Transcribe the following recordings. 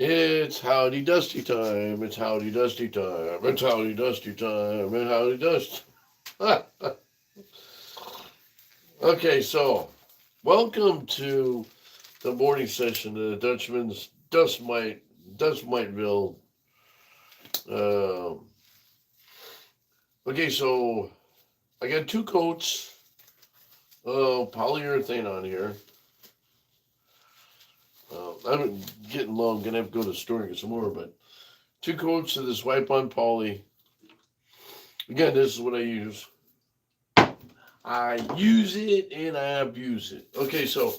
It's howdy dusty time. It's howdy dusty time. It's howdy dusty time. And howdy dust. Okay, so welcome to the morning session of the Dutchmans Dust Miteville. Um, okay, so I got two coats of polyurethane on here. I'm getting low. I'm gonna have to go to the store and get some more, but two coats of this wipe on poly. Again, this is what I use. I use it and I abuse it. Okay, so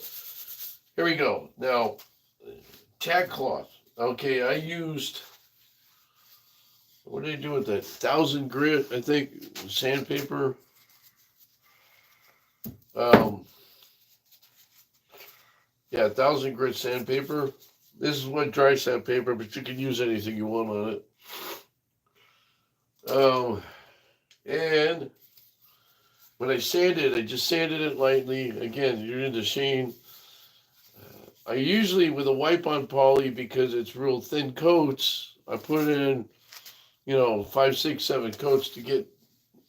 here we go. Now, tack cloth. Okay, I used, what did I do with that? 1,000 grit, I think, sandpaper. Um, yeah, 1,000 grit sandpaper. This is what dry sandpaper, but you can use anything you want on it. And when I sanded, I just sanded it lightly. Again, you're in the sheen. I usually, with a wipe on poly, because it's real thin coats, I put in, 5, 6, 7 coats to get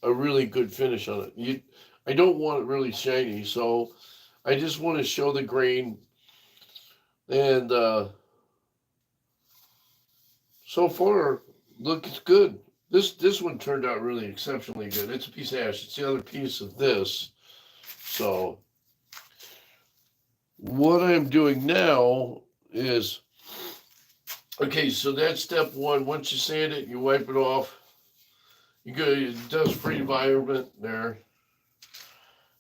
a really good finish on it. I don't want it really shiny, so I just want to show the grain. And so far, looks good. This one turned out really exceptionally good. It's a piece of ash. It's the other piece of this. So what I'm doing now is, okay, so that's step one. Once you sand it, you wipe it off. You go to dust-free environment there.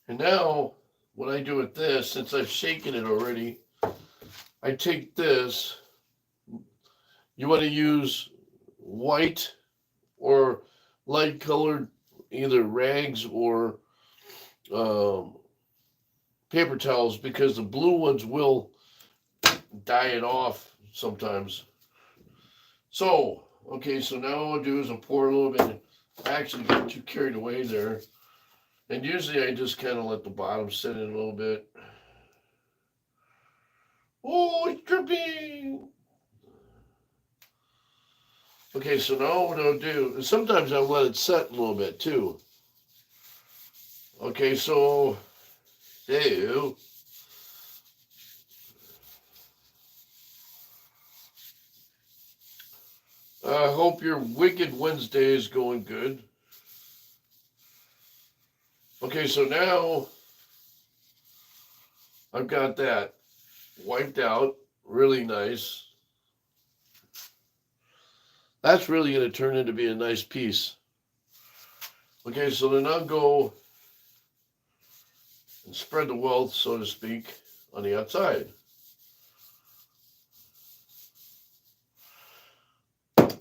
And now, what I do with this, since I've shaken it already, I take this. You want to use white or light colored, either rags or paper towels, because the blue ones will dye it off sometimes. So, okay, so now all I'll do is I'll pour a little bit. I actually got too carried away there. And usually I just kind of let the bottom sit in a little bit. Oh, it's dripping. Okay, so now what I'll do, and sometimes I'll let it set a little bit too. Okay, so there. I hope your Wicked Wednesday is going good. Okay, so now I've got that wiped out, really nice. That's really going to turn into be a nice piece. Okay, so then I'll go and spread the wealth, so to speak, on the outside.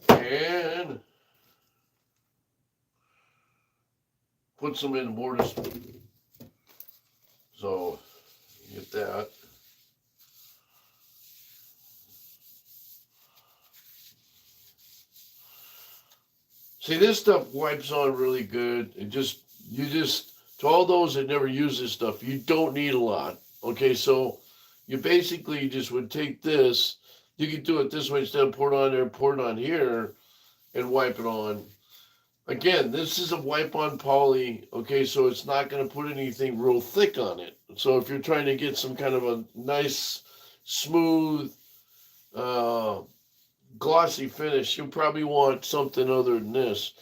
And put some in the mortise. So you get that. See, this stuff wipes on really good. To all those that never use this stuff, you don't need a lot. Okay, so you basically just would take this. You could do it this way instead of pour it on there, pour it on here, and wipe it on. Again, this is a wipe on poly. Okay, so it's not going to put anything real thick on it. So if you're trying to get some kind of a nice, smooth, glossy finish, you probably want something other than this.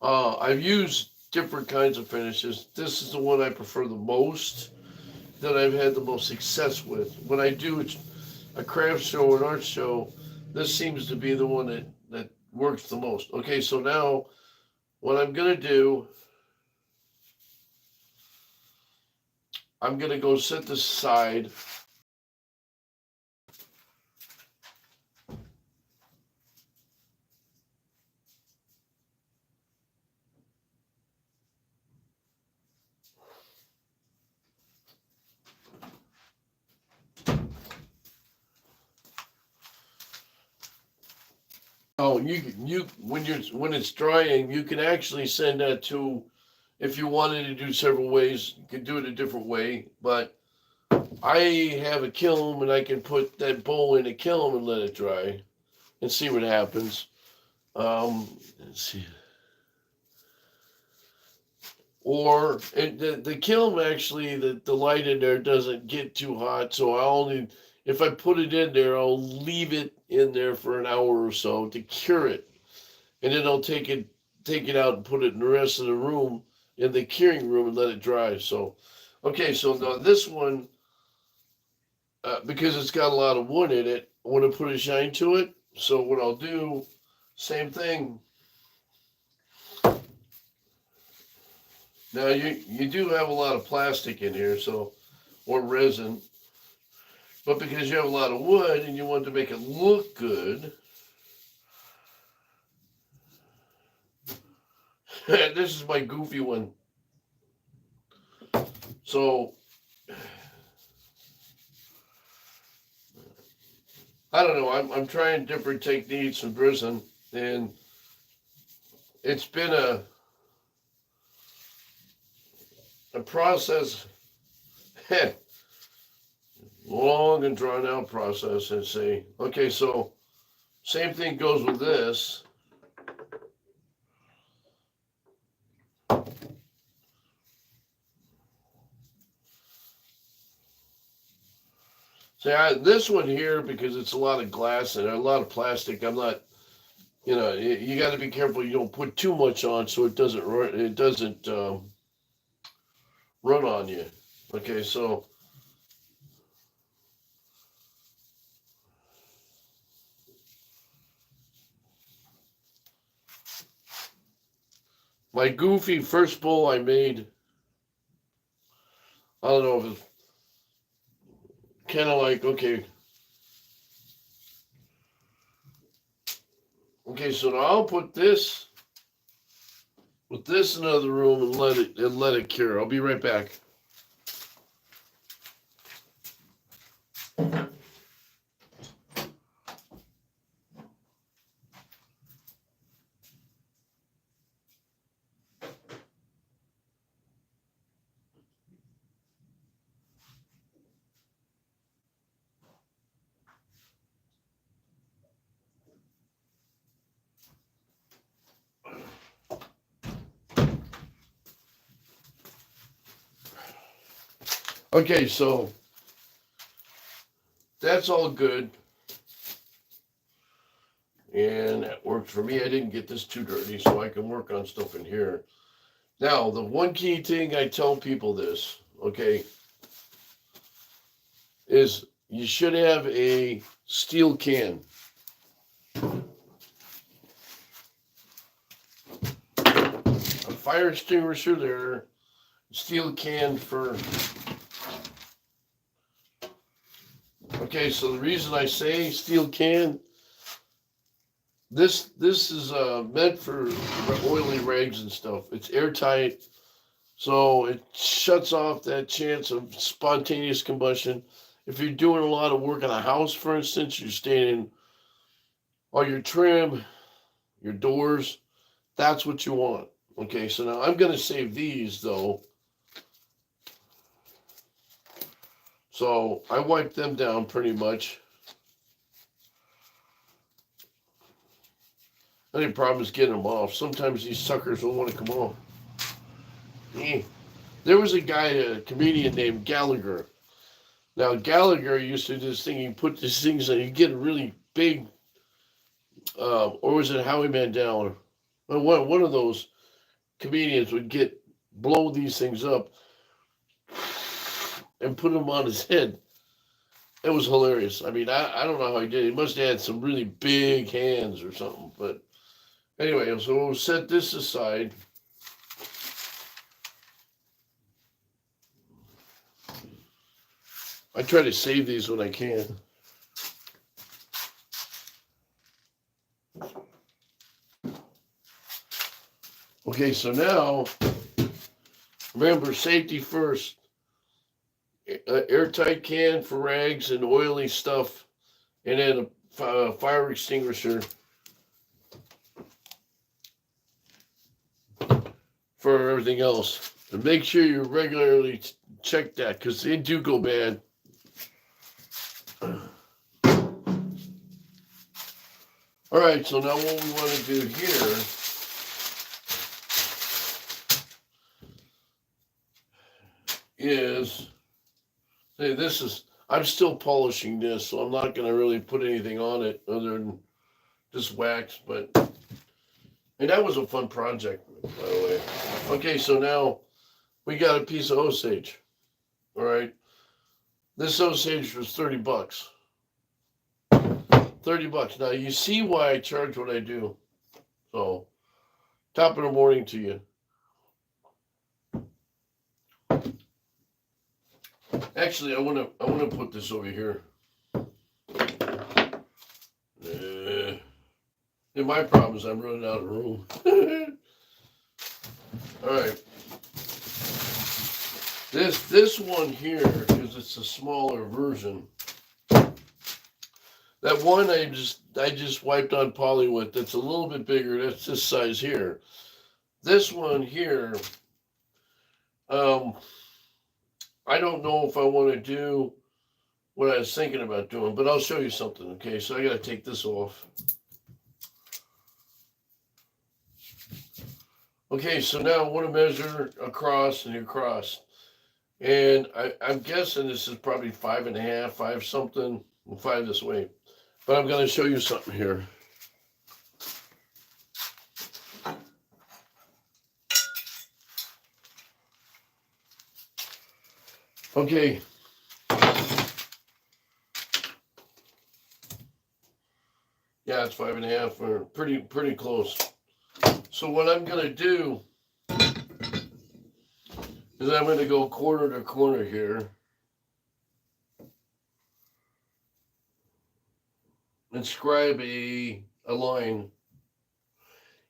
I've used different kinds of finishes. This is the one I prefer the most, that I've had the most success with. When I do a craft show or an art show, this seems to be the one that works the most. Okay, so now what I'm going to do, I'm going to go set this aside. Oh, when it's drying, you can actually send that to, if you wanted to do several ways, you can do it a different way. But I have a kiln and I can put that bowl in a kiln and let it dry. and see what happens. Let's see. Or the kiln actually, the light in there doesn't get too hot, so I only, if I put it in there, I'll leave it in there for an hour or so to cure it, and then I'll take it out and put it in the rest of the room in the curing room and let it dry. So, okay, so now this one, because it's got a lot of wood in it, I want to put a shine to it. So what I'll do, same thing. Now you do have a lot of plastic in here, so, or resin, but because you have a lot of wood and you want to make it look good, this is my goofy one. So I don't know. I'm trying different techniques with resin, and it's been a process, long and drawn out process. And say, okay, so same thing goes with this. See, this one here, because it's a lot of glass and a lot of plastic, I'm not, you got to be careful you don't put too much on so it doesn't run on you. Okay, so my goofy first bowl I made, I don't know if it's kind of like, okay, so now I'll put this with this in another room and let it cure. I'll be right back. Okay, so that's all good. And that worked for me. I didn't get this too dirty, so I can work on stuff in here. Now, the one key thing I tell people this, okay, is you should have a steel can. A fire extinguisher there, steel can for. Okay, so the reason I say steel can, this is meant for oily rags and stuff. It's airtight, so it shuts off that chance of spontaneous combustion. If you're doing a lot of work on a house, for instance, you're staining all your trim, your doors, that's what you want. Okay, so now I'm going to save these, though. So I wipe them down pretty much. The only problem is getting them off. Sometimes these suckers don't want to come off. There was a guy, a comedian named Gallagher. Now, Gallagher used to do this thing. He put these things in. He'd get really big, or was it Howie Mandel? One of those comedians would blow these things up and put them on his head. It was hilarious. I mean, I don't know how he did it. He must have had some really big hands or something. But anyway, so we'll set this aside. I try to save these when I can. Okay, so now, remember, safety first. Airtight can for rags and oily stuff, and then a fire extinguisher for everything else. And make sure you regularly check that, because they do go bad. All right, so now what we want to do here is, see, this is, I'm still polishing this, so I'm not going to really put anything on it other than just wax, but, and that was a fun project, by the way. Okay, so now we got a piece of Osage. All right, this Osage was $30. $30. Now you see why I charge what I do. So, top of the morning to you. Actually, I wanna put this over here. And my problem is I'm running out of room. All right. This one here, because it's a smaller version. That one I just wiped on poly with. That's a little bit bigger. That's this size here. This one here, I don't know if I want to do what I was thinking about doing, but I'll show you something. Okay, so I got to take this off. Okay, so now I want to measure across and across. And I'm guessing this is probably 5.5, 5 something, and 5 this way. But I'm going to show you something here. Okay. Yeah, it's 5.5, or pretty close. So what I'm going to do is I'm going to go corner to corner here. And scribe a line,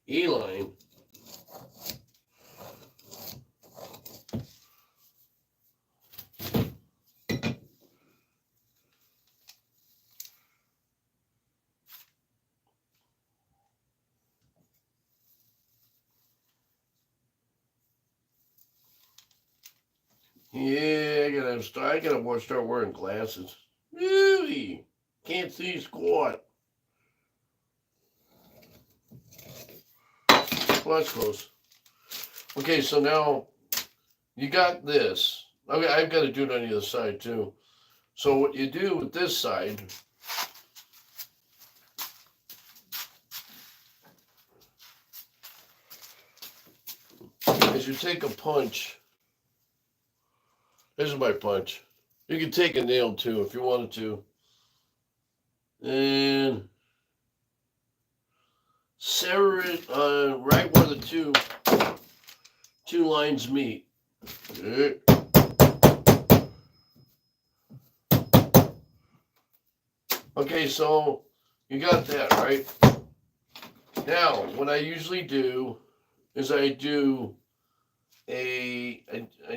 E-line. Yeah, I gotta start wearing glasses. Really? Can't see squat. Well, that's close. Okay, so now you got this. Okay, I've got to do it on the other side too. So what you do with this side is you take a punch. This is my punch. You can take a nail too if you wanted to. And sever it right where the two lines meet. Okay, so you got that, right? Now, what I usually do is I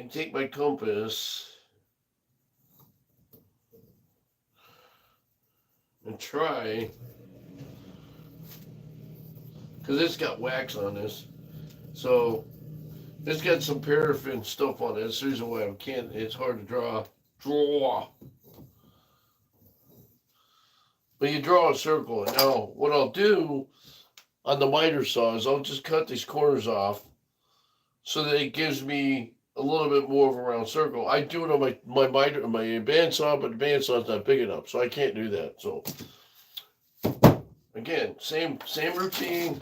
take my compass and try, because it's got wax on this, so it's got some paraffin stuff on it. That's the reason why it's hard to draw. But you draw a circle. And now, what I'll do on the miter saw is I'll just cut these corners off so that it gives me a little bit more of a round circle. I do it on my miter, my bandsaw, but the bandsaw's not big enough, so I can't do that. So again, same routine.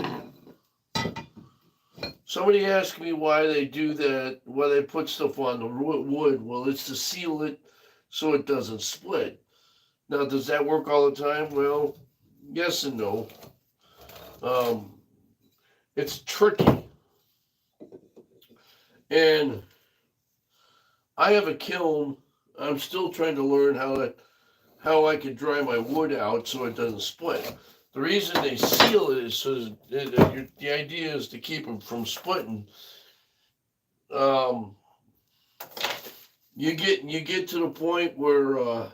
Somebody asked me why they do that, why they put stuff on the wood. Well, it's to seal it so it doesn't split. Now, does that work all the time? Well, yes and no. It's tricky. And I have a kiln. I'm still trying to learn how I can dry my wood out so it doesn't split. The reason they seal it is so the idea is to keep them from splitting. You get to the point where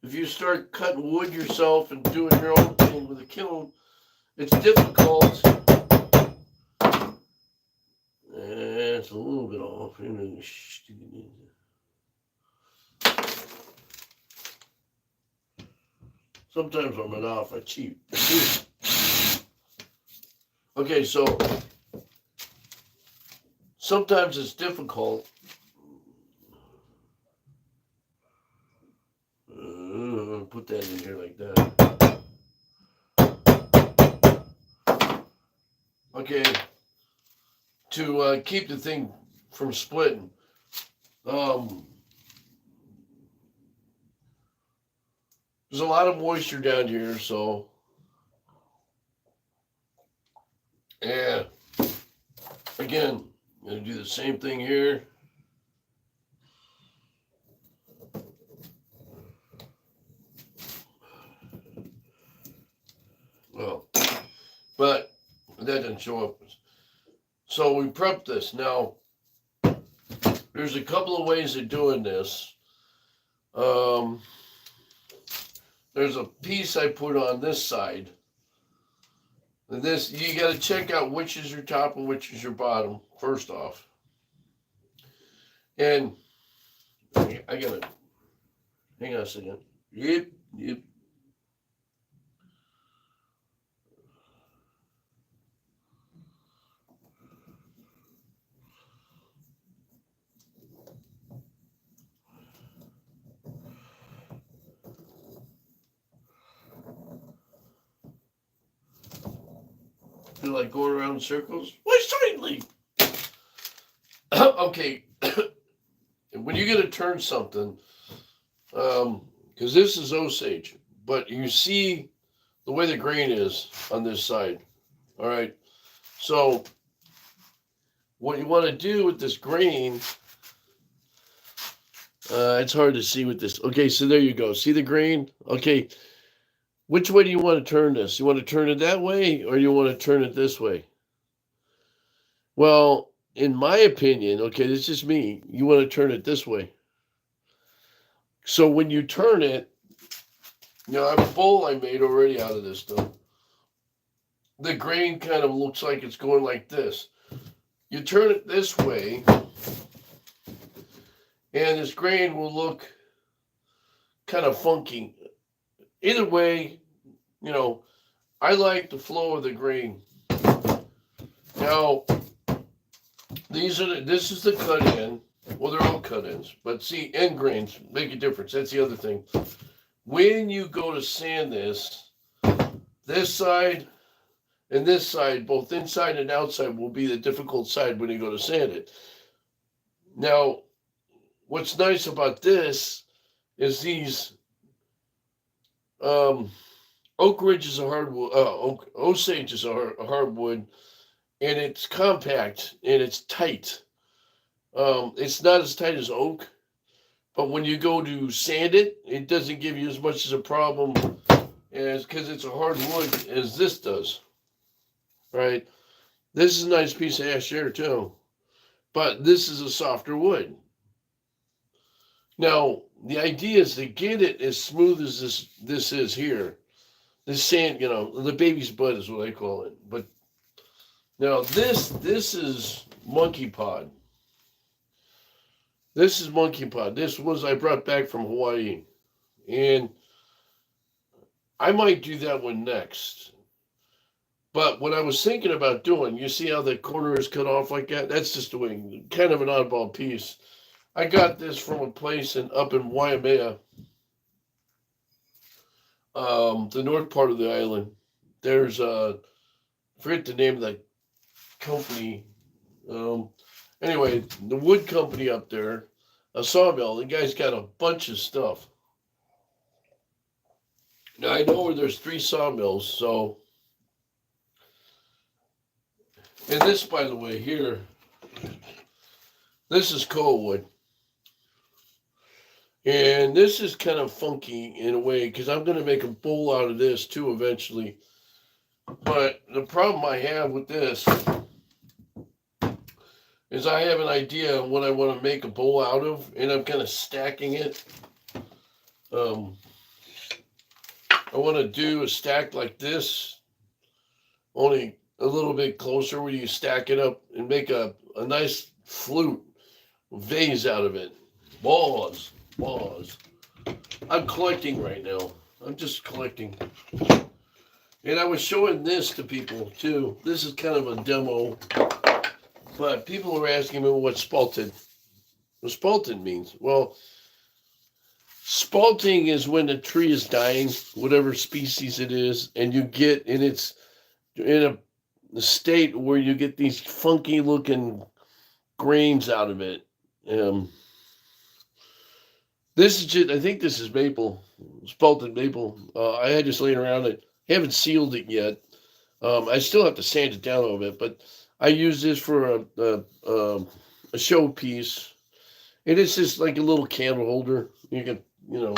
if you start cutting wood yourself and doing your own thing with a kiln, it's difficult. It's a little bit off. Sometimes when I'm off, I cheat. Okay, so sometimes it's difficult. Put that in here like that. Okay, to keep the thing from splitting. There's a lot of moisture down here, so yeah. Again, I'm gonna do the same thing here. Well, but that didn't show up. So we prep this. Now, there's a couple of ways of doing this. There's a piece I put on this side. And this, you got to check out which is your top and which is your bottom, first off. And I got to, hang on a second. Yep. Feel like going around in circles? Why straightly? Okay. When you're going to turn something, because this is Osage, but you see the way the grain is on this side. All right. So what you want to do with this grain, it's hard to see with this. Okay, so there you go. See the grain? Okay. Which way do you want to turn this? You want to turn it that way or you want to turn it this way? Well, in my opinion, okay, this is me, you want to turn it this way. So when you turn it, I have a bowl I made already out of this stuff. The grain kind of looks like it's going like this. You turn it this way, and this grain will look kind of funky. Either way, I like the flow of the grain. Now, this is the cut in. Well, they're all cut ins, but see, end grains make a difference. That's the other thing. When you go to sand this side and this side, both inside and outside, will be the difficult side when you go to sand it. Now, what's nice about this is these Oak Ridge is a hardwood. Osage is a hardwood, and it's compact and it's tight. It's not as tight as oak, but when you go to sand it, it doesn't give you as much as a problem as because it's a hardwood as this does. Right? This is a nice piece of ash here too, but this is a softer wood. Now the idea is to get it as smooth as this is here. This sand, the baby's butt is what I call it. But now this is monkey pod. This is monkey pod. This was I brought back from Hawaii. And I might do that one next. But what I was thinking about doing, you see how the corner is cut off like that? That's just doing kind of an oddball piece. I got this from a place up in Waimea. The north part of the island. There's I forget the name of the company. Anyway, the wood company up there, a sawmill. The guy's got a bunch of stuff. Now I know where there's 3 sawmills. So, and this, by the way, here, this is coal wood. And this is kind of funky in a way because I'm going to make a bowl out of this too eventually. But the problem I have with this is I have an idea of what I want to make a bowl out of, and I'm kind of stacking it. I want to do a stack like this, only a little bit closer where you stack it up and make a nice flute vase out of it. Balls. I'm collecting right now. I'm just collecting. And I was showing this to people too. This is kind of a demo, but people were asking me what spalted. What spalted means. Well, spalting is when the tree is dying, whatever species it is, and you get, and it's in a state where you get these funky looking grains out of it. Um, this is just, I think this is maple, spalted maple. I had this laying around. I haven't sealed it yet. I still have to sand it down a little bit, but I use this for a showpiece. And it's just like a little candle holder. You can, you know,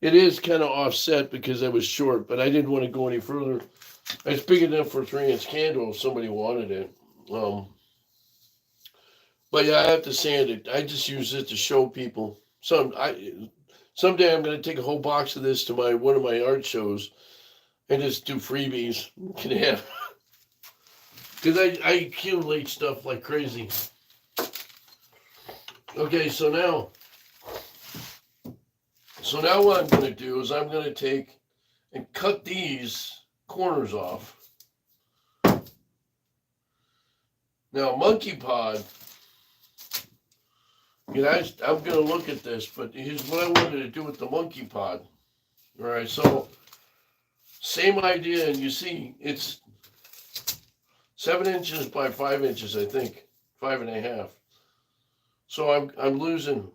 it is kind of offset because I was short, but I didn't want to go any further. It's big enough for a 3-inch candle if somebody wanted it. But yeah, I have to sand it. I just use it to show people. Someday I'm going to take a whole box of this to one of my art shows and just do freebies. Can have because I accumulate stuff like crazy. Okay, so now what I'm going to do is I'm going to take and cut these corners off. Now, monkey pod, you guys, I'm going to look at this, but here's what I wanted to do with the monkey pod. All right, so same idea, and you see it's 7 inches by 5 inches, I think, 5.5. So I'm losing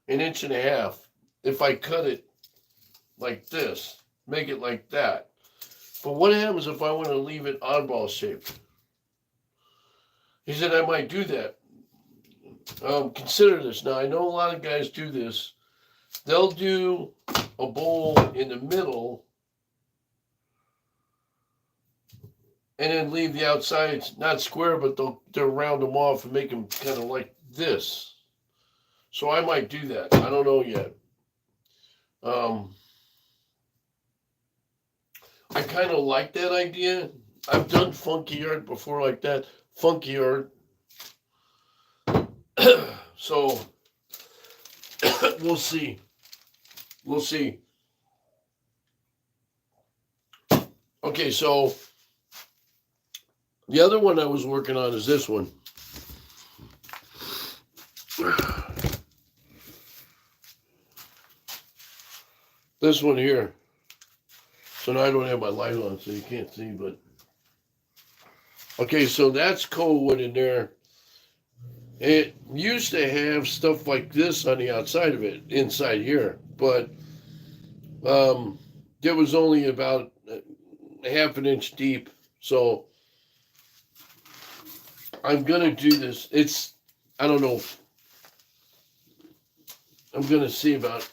1.5 inches if I cut it like this, make it like that. But what happens if I want to leave it oddball shaped? He said I might do that. Consider this. Now, I know a lot of guys do this. They'll do a bowl in the middle and then leave the outsides not square, but they'll round them off and make them kind of like this. So I might do that. I don't know yet. I kind of like that idea. I've done funky art before like that. Funky art. So we'll see. We'll see. Okay, so the other one I was working on is this one. This one here. So now I don't have my light on, so you can't see, but okay, so that's cold wood in there. It used to have stuff like this on the outside of it, inside here, but it was only about 1/2 inch deep. So I'm gonna do this. I don't know. I'm gonna see about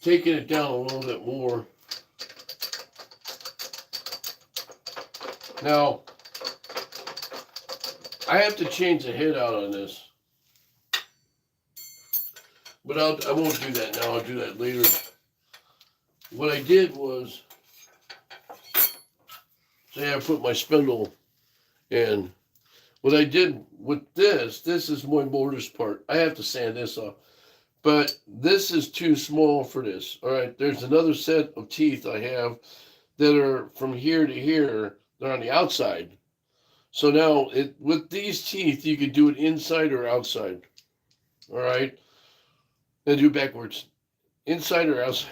taking it down a little bit more. Now, I have to change the head out on this. But I won't do that now. I'll do that later. What I did was, say I put my spindle in. What I did with this is my mortise part. I have to sand this off. But this is too small for this. All right, there's another set of teeth I have that are from here to here. They're on the outside. So now, with these teeth, you could do it inside or outside. All right? And do it backwards. Inside or outside.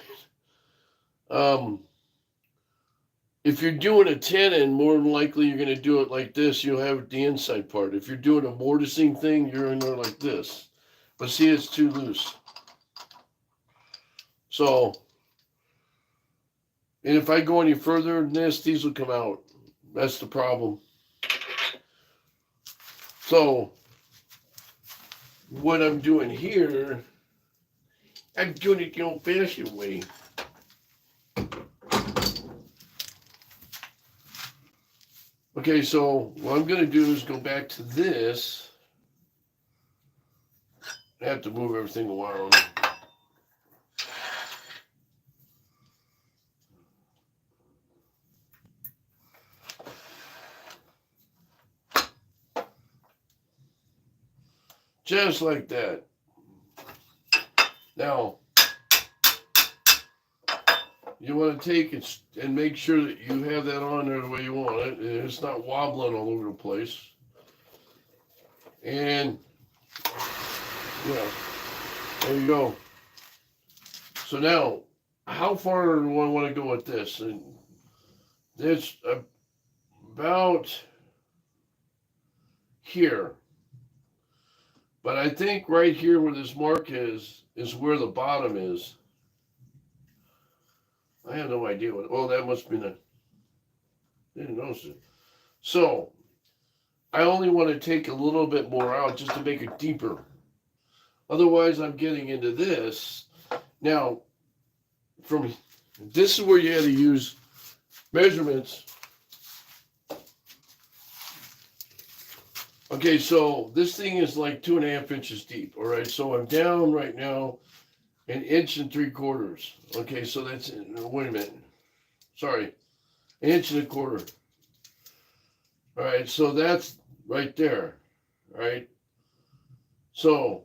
If you're doing a tenon, more than likely you're going to do it like this. You'll have the inside part. If you're doing a mortising thing, you're in there like this. But see, it's too loose. So, and if I go any further than this, these will come out. That's the problem. So, what I'm doing here, I'm doing it the old-fashioned way. Okay, so what I'm going to do is go back to this. I have to move everything around. Just like that. Now, you want to take it and make sure that you have that on there the way you want it, and it's not wobbling all over the place. And yeah, there you go. So now, how far do I want to go with this? And it's about here. But I think right here where this mark is where the bottom is. I have no idea what, oh, that must be the, I didn't notice it. So, I only want to take a little bit more out just to make it deeper. Otherwise, I'm getting into this. Now, this is where you had to use measurements. Okay, so this thing is like 2.5 inches deep. All right, so I'm down right now 1 3/4 inches. Okay, so that's, wait a minute. Sorry, 1 1/4 inches. All right, so that's right there. All right. So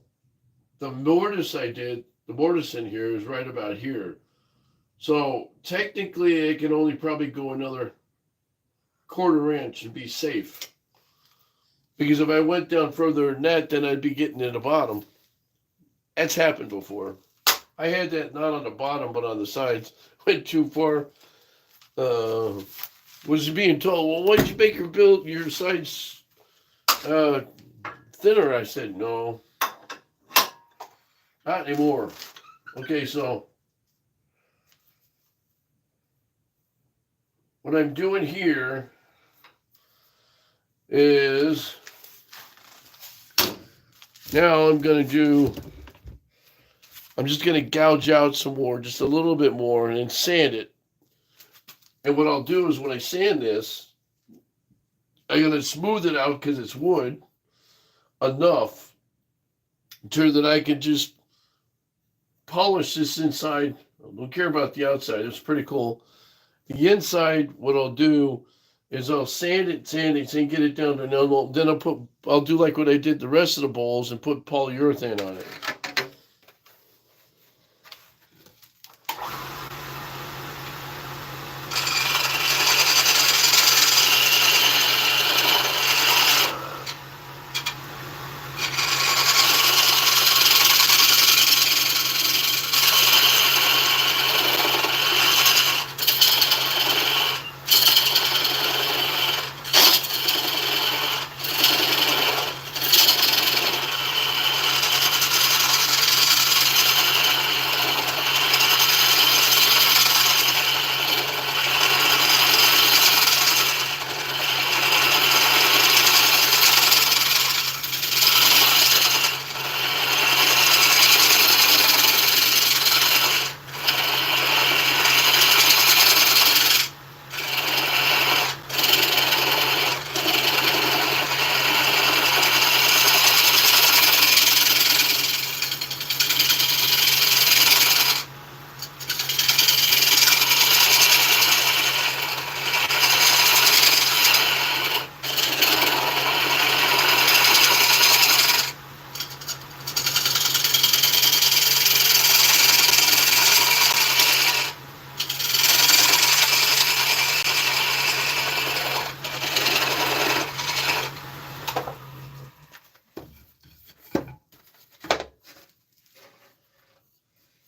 the mortise the mortise in here is right about here. So technically it can only probably go another 1/4 inch and be safe. Because if I went down further than that, then I'd be getting to the bottom. That's happened before. I had that not on the bottom, but on the sides. Went too far. Was being told, well, why'd you make your sides thinner? I said, no, not anymore. Okay, so what I'm doing here is now I'm just going to gouge out some more, just a little bit more, and then sand it. And what I'll do is when I sand this, I'm going to smooth it out because it's wood enough to that I can just polish this inside. I don't care about the outside. It's pretty cool. The inside, what I'll do is I'll sand it, and get it down to no. Then I'll do like what I did the rest of the bowls and put polyurethane on it.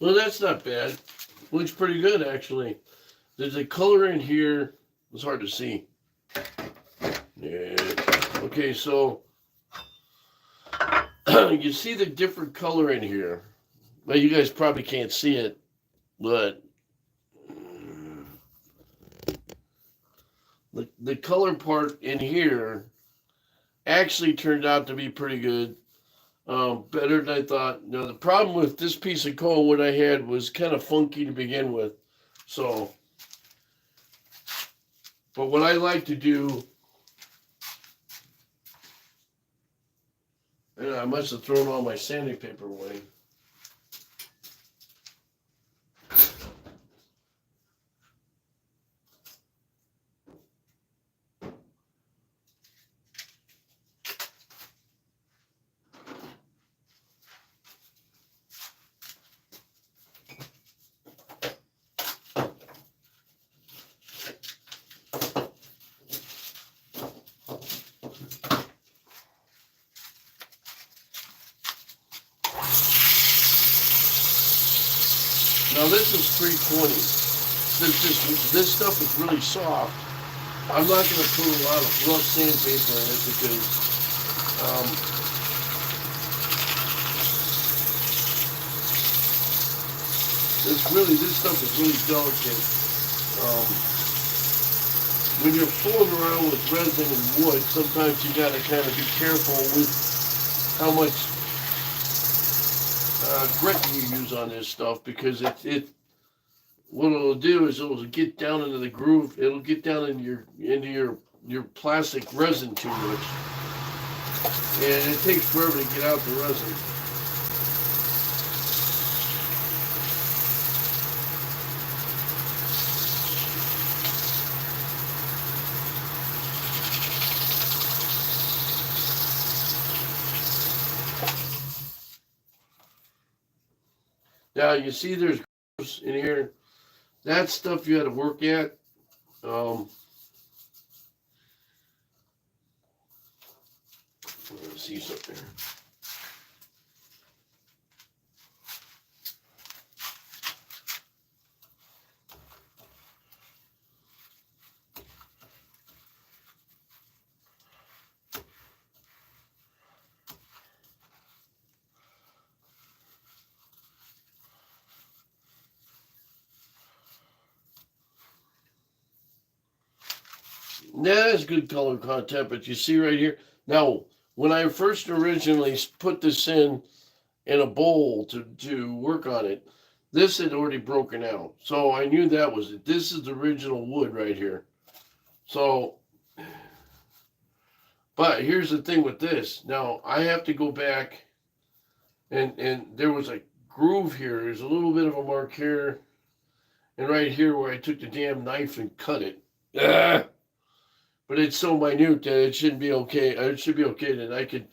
Well, that's not bad. Looks pretty good, actually. There's a color in here. It's hard to see. Yeah. Okay, so you see the different color in here. Well, you guys probably can't see it, but the color part in here actually turned out to be pretty good. Better than I thought. Now, the problem with this piece of coal, what I had was kind of funky to begin with. So, but what I like to do, and I must have thrown all my sanding paper away. Now this is 320. Since this stuff is really soft, I'm not going to put a lot of rough sandpaper in it because this stuff is really delicate. Um, when you're fooling around with resin and wood, sometimes you got to kind of be careful with how much grit you use on this stuff, because what it'll do is it'll get down into the groove. It'll get down into your plastic resin too much, and it takes forever to get out the resin. Now you see there's grooves in here. That's stuff you had to work at. Let's see something here. That is good color content, but you see right here. Now, when I first originally put this in a bowl to work on it, this had already broken out. So I knew that was it. This is the original wood right here. So, but here's the thing with this. Now, I have to go back, and there was a groove here. There's a little bit of a mark here, and right here where I took the damn knife and cut it. But it's so minute that it shouldn't be okay. It should be okay that I could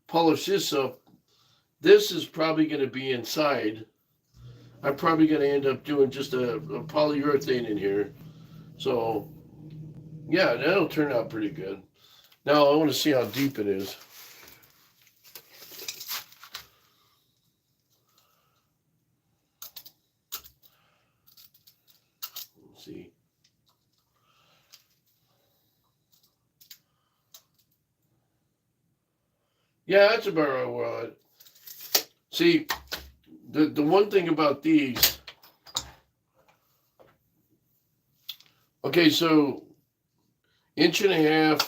polish this up. This is probably going to be inside. I'm probably going to end up doing just a polyurethane in here. So, yeah, that'll turn out pretty good. Now, I want to see how deep it is. Let's see. Yeah, that's about right. See, the one thing about these, okay, so 1.5 inches,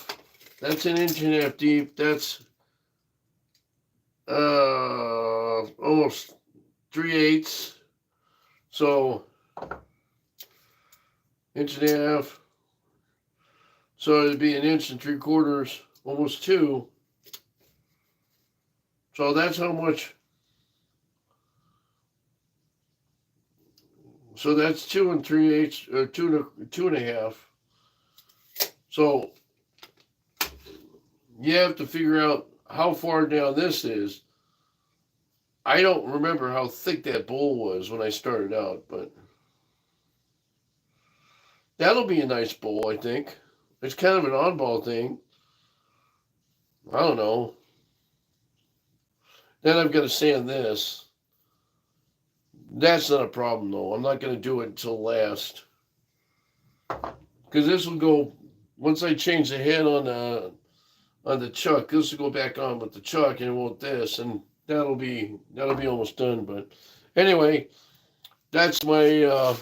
that's 1.5 inches deep. That's almost 3/8. So 1.5 inches. So it'd be 1 3/4 inches, almost 2. So that's how much. So that's 2 3/8, or 2.5. So you have to figure out how far down this is. I don't remember how thick that bowl was when I started out, but that'll be a nice bowl, I think. It's kind of an oddball thing. I don't know. Then I've got to sand this. That's not a problem, though. I'm not going to do it until last. Because this will go, once I change the head on the chuck, this will go back on with the chuck, and it won't this, and that'll be almost done. But anyway, that's my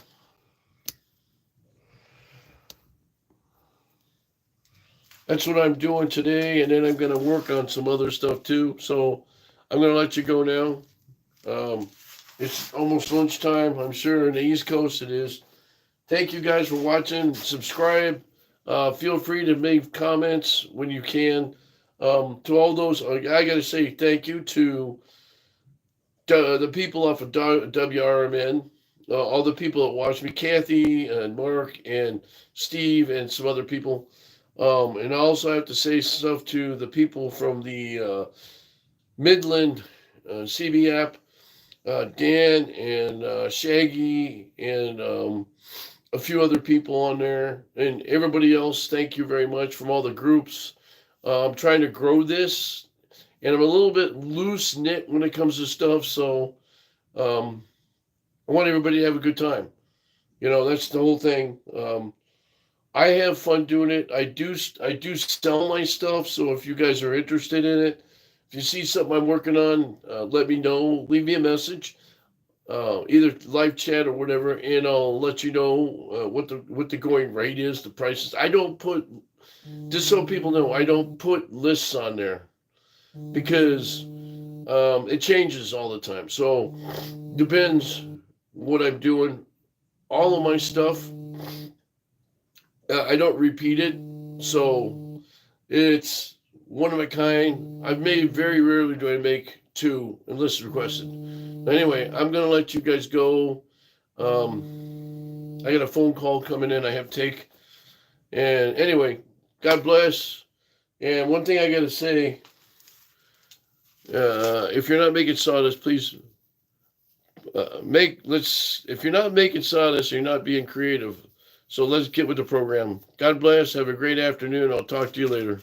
that's what I'm doing today, and then I'm going to work on some other stuff too. So I'm going to let you go now. It's almost lunchtime. I'm sure in the East Coast it is. Thank you guys for watching. Subscribe. Feel free to make comments when you can. To all those, I got to say thank you to the people off of WRMN, all the people that watch me, Kathy and Mark and Steve and some other people. And I also have to say stuff to the people from the Midland CB app, Dan and Shaggy and a few other people on there, and everybody else. Thank you very much from all the groups. I'm trying to grow this, and I'm a little bit loose knit when it comes to stuff. So I want everybody to have a good time. That's the whole thing. I have fun doing it. I do sell my stuff. So if you guys are interested in it, if you see something I'm working on, let me know. Leave me a message, either live chat or whatever, and I'll let you know what the going rate is, the prices. I don't put, just so people know, I don't put lists on there because it changes all the time. So depends what I'm doing. All of my stuff, I don't repeat it, so it's one of a kind. I've made very rarely do I make two unless requested. Anyway, I'm gonna let you guys go. I got a phone call coming in. I have to take. And anyway, God bless. And one thing I gotta say, if you're not making sawdust, please if you're not making sawdust, you're not being creative. So let's get with the program. God bless. Have a great afternoon. I'll talk to you later.